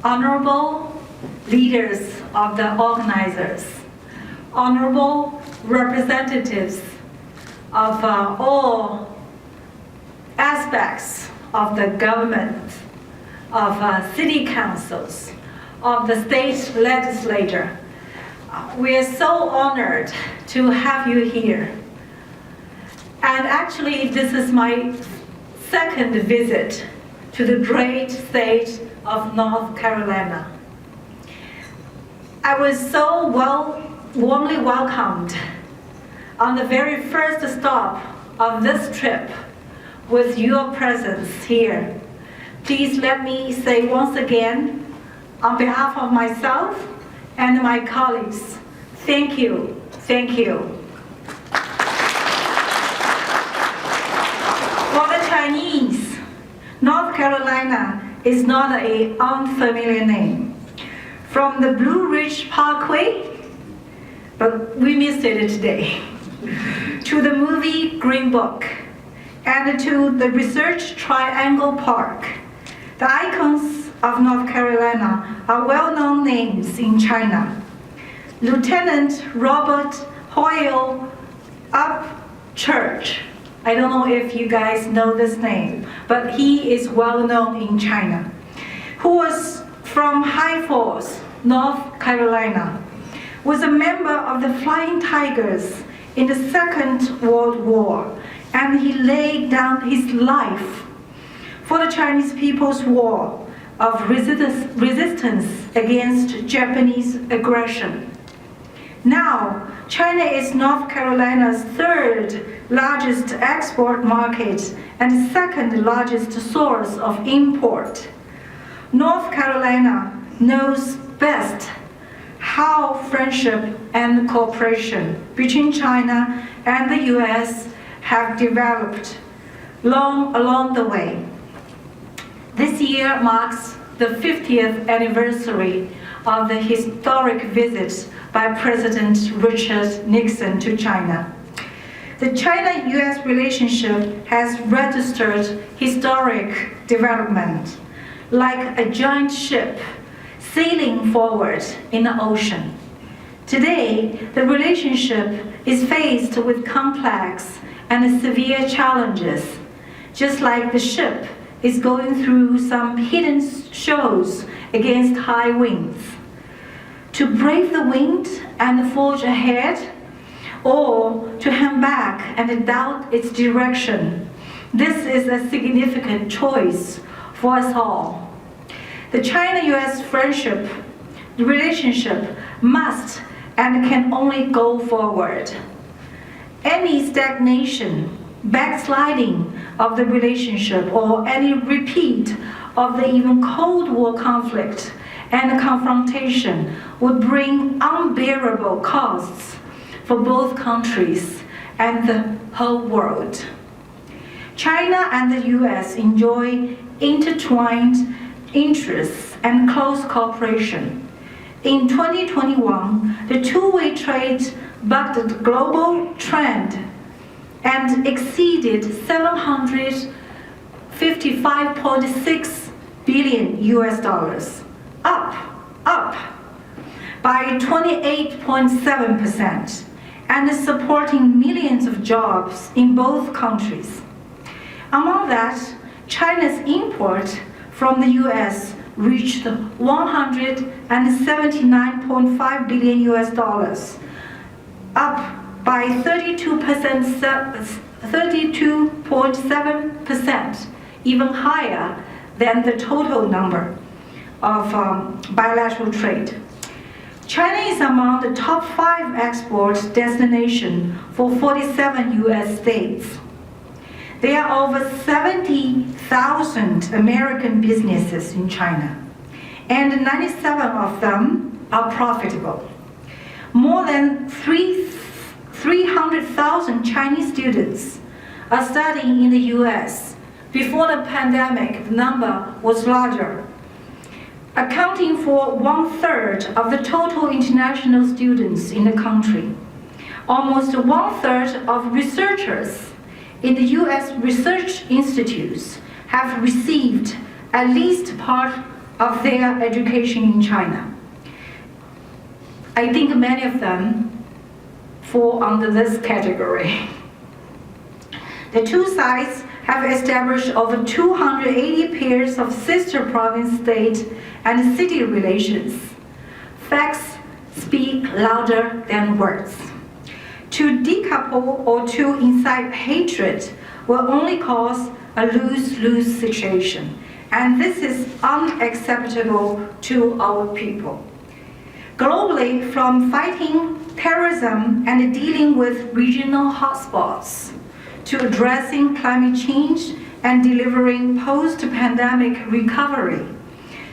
honorable leaders of the organizers, honorable representatives of all aspects of the government, of city councils, of the state legislature. We are so honored to have you here. And actually, this is my second visit to the great state of North Carolina. I was so warmly welcomed on the very first stop of this trip with your presence here. Please let me say once again, on behalf of myself and my colleagues, thank you, thank you. For the Chinese, North Carolina is not an unfamiliar name. From the Blue Ridge Parkway, but we missed it today, to the movie Green Book, and to the Research Triangle Park, the icons of North Carolina are well-known names in China. Lieutenant Robert Hoyle Upchurch, I don't know if you guys know this name, but he is well-known in China, who was from High Falls, North Carolina, was a member of the Flying Tigers in the Second World War, and he laid down his life for the Chinese People's War of resistance against Japanese aggression. Now, China is North Carolina's third largest export market and second largest source of import. North Carolina knows best how friendship and cooperation between China and the US have developed along the way. This year marks the 50th anniversary of the historic visit by President Richard Nixon to China. The China-US relationship has registered historic development, like a giant ship sailing forward in the ocean. Today, the relationship is faced with complex and severe challenges, just like the ship is going through some hidden shoals against high winds. To brave the wind and forge ahead, or to hang back and doubt its direction, this is a significant choice for us all. The China-US friendship relationship must and can only go forward. Any stagnation, backsliding of the relationship, or any repeat of the even Cold War conflict and confrontation would bring unbearable costs for both countries and the whole world. China and the US enjoy intertwined interests and close cooperation. In 2021, the two-way trade bucked the global trend and exceeded $755.6 billion US dollars, up by 28.7%, and supporting millions of jobs in both countries. Among that, China's import from the US reached $179.5 billion US dollars, up by 32.7%, even higher than the total number of bilateral trade. China is among the top 5 export destinations for 47 US states. There are over 70,000 American businesses in China, and 97 of them are profitable. More than 300,000 Chinese students are studying in the US. Before the pandemic, the number was larger, accounting for 1/3 of the total international students in the country. Almost 1/3 of researchers in the US research institutes have received at least part of their education in China. I think many of them fall under this category. The two sides have established over 280 pairs of sister province, state, and city relations. Facts speak louder than words. To decouple or to incite hatred will only cause a lose-lose situation, and this is unacceptable to our people. Globally, from fighting terrorism and dealing with regional hotspots, to addressing climate change and delivering post-pandemic recovery,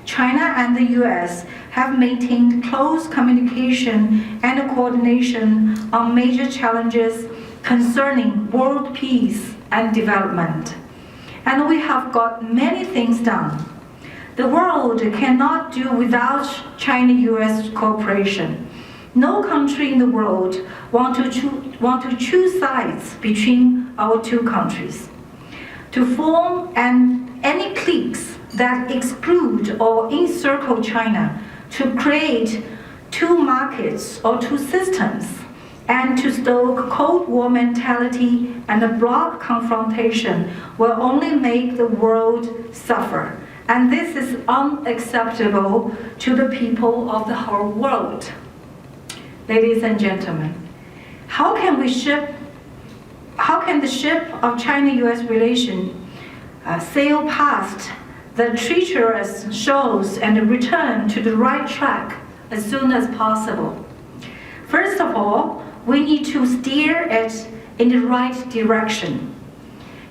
China and the US have maintained close communication and coordination on major challenges concerning world peace and development. And we have got many things done. The world cannot do without China-US cooperation. No country in the world want to choose sides between our two countries. To form any cliques that exclude or encircle China, to create two markets or two systems, and to stoke Cold War mentality and a bloc confrontation will only make the world suffer. And this is unacceptable to the people of the whole world. Ladies and gentlemen, how can the ship of China-US relation sail past the treacherous shoals and return to the right track as soon as possible? First of all, we need to steer it in the right direction.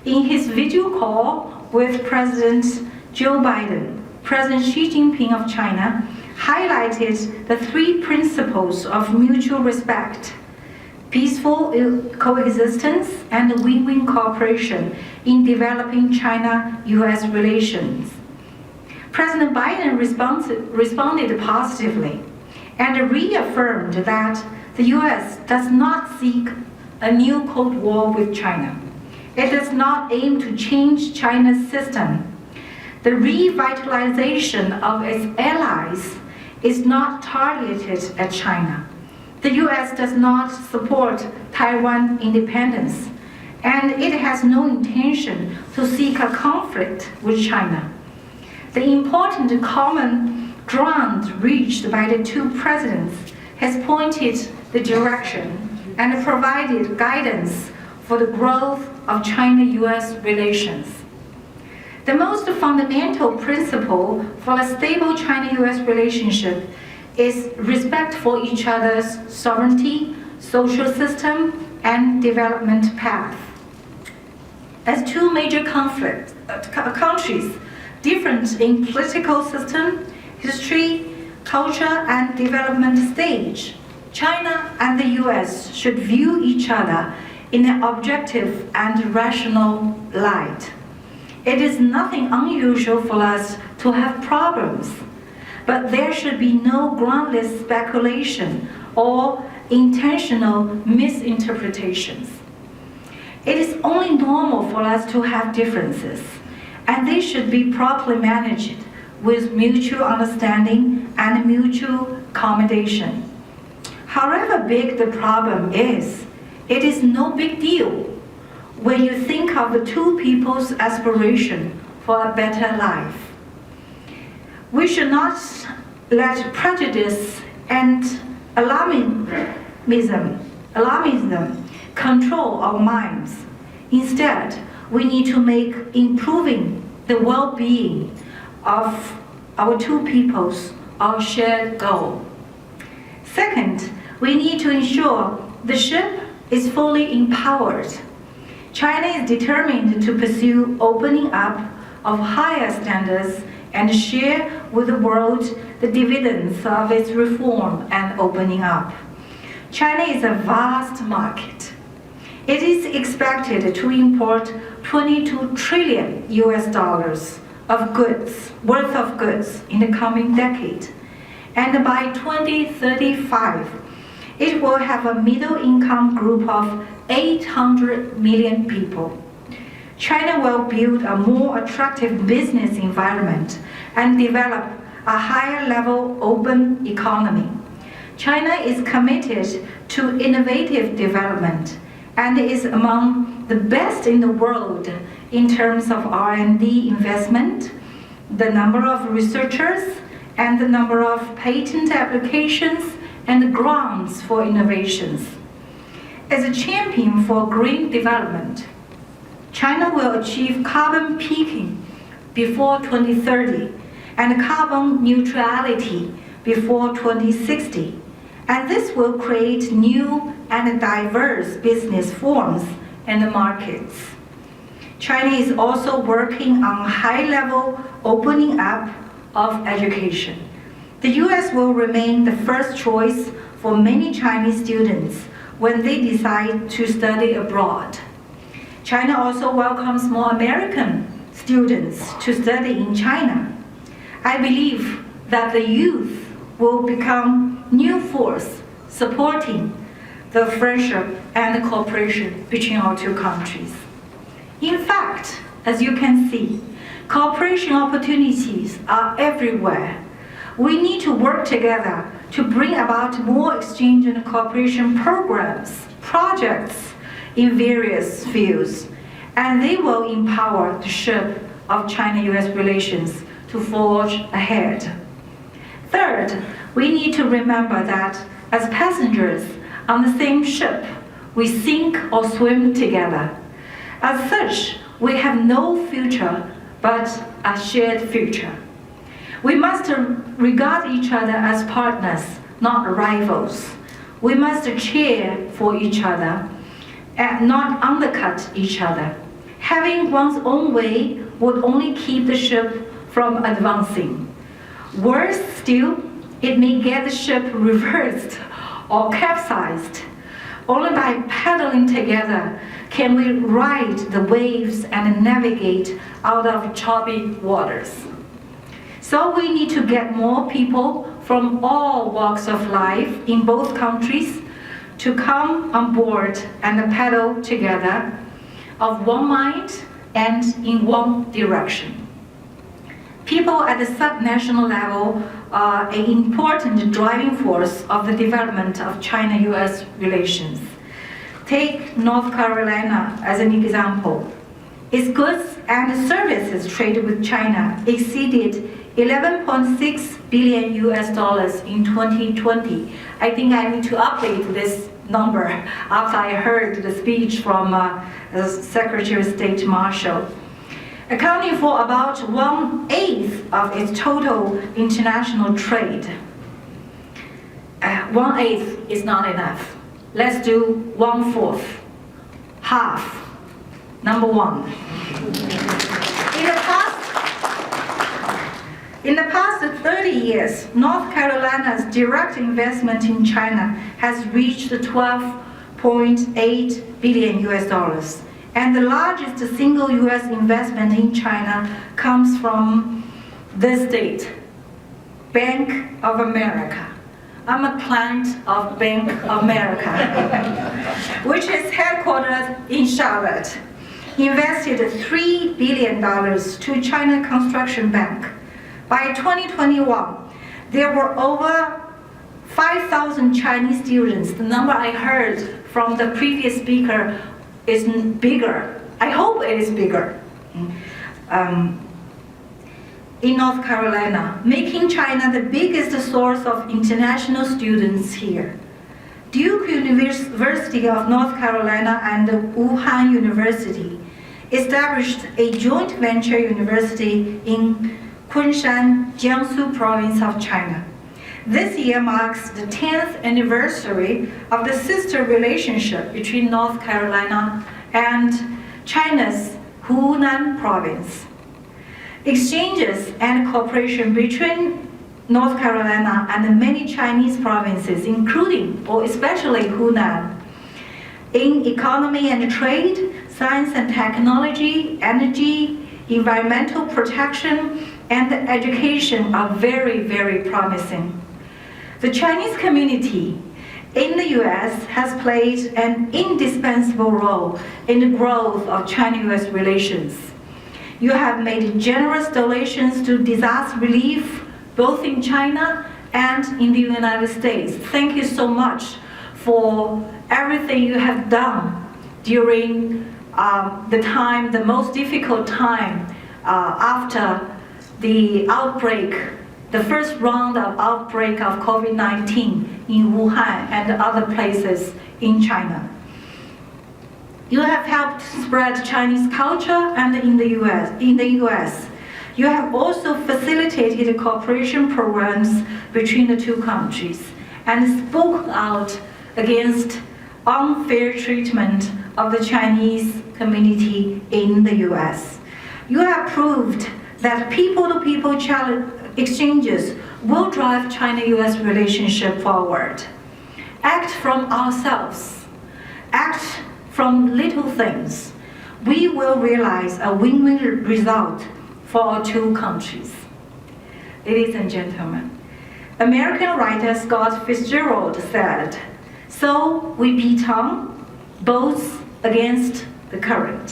In his video call with President Joe Biden, President Xi Jinping of China highlighted the three principles of mutual respect, peaceful coexistence, and win-win cooperation in developing China-US relations. President Biden responded positively and reaffirmed that the US does not seek a new Cold War with China. It does not aim to change China's system. The revitalization of its allies is not targeted at China. The US does not support Taiwan independence, and it has no intention to seek a conflict with China. The important common ground reached by the two presidents has pointed the direction and provided guidance for the growth of China-US relations. The most fundamental principle for a stable China-US relationship is respect for each other's sovereignty, social system, and development path. As two major countries, different in political system, history, culture, and development stage, China and the US should view each other in an objective and rational light. It is nothing unusual for us to have problems, but there should be no groundless speculation or intentional misinterpretations. It is only normal for us to have differences, and they should be properly managed with mutual understanding and mutual accommodation. However big the problem is, it is no big deal when you think of the two people's aspiration for a better life. We should not let prejudice and alarmism control our minds. Instead, we need to make improving the well-being of our two peoples our shared goal. Second, we need to ensure the ship is fully empowered. China is determined to pursue opening up of higher standards and share with the world the dividends of its reform and opening up. China is a vast market. It is expected to import 22 trillion US dollars of goods, worth of goods in the coming decade. And by 2035, it will have a middle-income group of 800 million people. China will build a more attractive business environment and develop a higher level open economy. China is committed to innovative development and is among the best in the world in terms of R&D investment, the number of researchers, and the number of patent applications and grants for innovations. As a champion for green development, China will achieve carbon peaking before 2030 and carbon neutrality before 2060. And this will create new and diverse business forms and markets. China is also working on high-level opening up of education. The US will remain the first choice for many Chinese students when they decide to study abroad. China also welcomes more American students to study in China. I believe that the youth will become new force supporting the friendship and the cooperation between our two countries. In fact, as you can see, cooperation opportunities are everywhere. We need to work together to bring about more exchange and cooperation programs, projects in various fields, and they will empower the ship of China-US relations to forge ahead. Third, we need to remember that as passengers on the same ship, we sink or swim together. As such, we have no future but a shared future. We must regard each other as partners, not rivals. We must cheer for each other and not undercut each other. Having one's own way would only keep the ship from advancing. Worse still, it may get the ship reversed or capsized. Only by paddling together can we ride the waves and navigate out of choppy waters. So we need to get more people from all walks of life in both countries to come on board and paddle together of one mind and in one direction. People at the subnational level are an important driving force of the development of China-US relations. Take North Carolina as an example. Its goods and services trade with China exceeded $11.6 billion in 2020. I think I need to update this number after I heard the speech from the Secretary of State Marshall. Accounting for about 1/8 of its total international trade. 1/8 is not enough. Let's do 1/4, half, number one. In the past 30 years, North Carolina's direct investment in China has reached $12.8 billion. And the largest single US investment in China comes from this state, Bank of America. I'm a client of Bank of America, which is headquartered in Charlotte. Invested $3 billion to China Construction Bank. By 2021, there were over 5,000 Chinese students. The number I heard from the previous speaker is bigger. I hope it is bigger. In North Carolina, making China the biggest source of international students here. Duke University of North Carolina and Wuhan University established a joint venture university in Kunshan, Jiangsu province of China. This year marks the 10th anniversary of the sister relationship between North Carolina and China's Hunan province. Exchanges and cooperation between North Carolina and many Chinese provinces, including or especially Hunan, in economy and trade, science and technology, energy, environmental protection, and education are very, very promising. The Chinese community in the US has played an indispensable role in the growth of China-US relations. You have made generous donations to disaster relief, both in China and in the United States. Thank you so much for everything you have done during the most difficult time after the outbreak, the first round of outbreak of COVID-19 in Wuhan and other places in China. You have helped spread Chinese culture and in the US. You have also facilitated cooperation programs between the two countries and spoke out against unfair treatment of the Chinese community in the US. You have proved that people-to-people exchanges will drive China-US relationship forward. Act from ourselves. Act from little things. We will realize a win-win result for our two countries. Ladies and gentlemen, American writer Scott Fitzgerald said, "So we beat on, both against the current."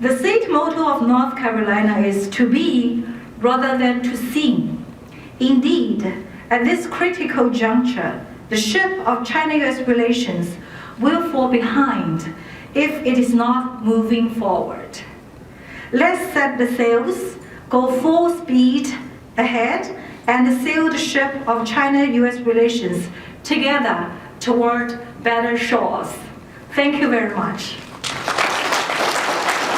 The state motto of North Carolina is to be rather than to seem. Indeed, at this critical juncture, the ship of China-US relations will fall behind if it is not moving forward. Let's set the sails, go full speed ahead, and sail the ship of China-US relations together toward better shores. Thank you very much.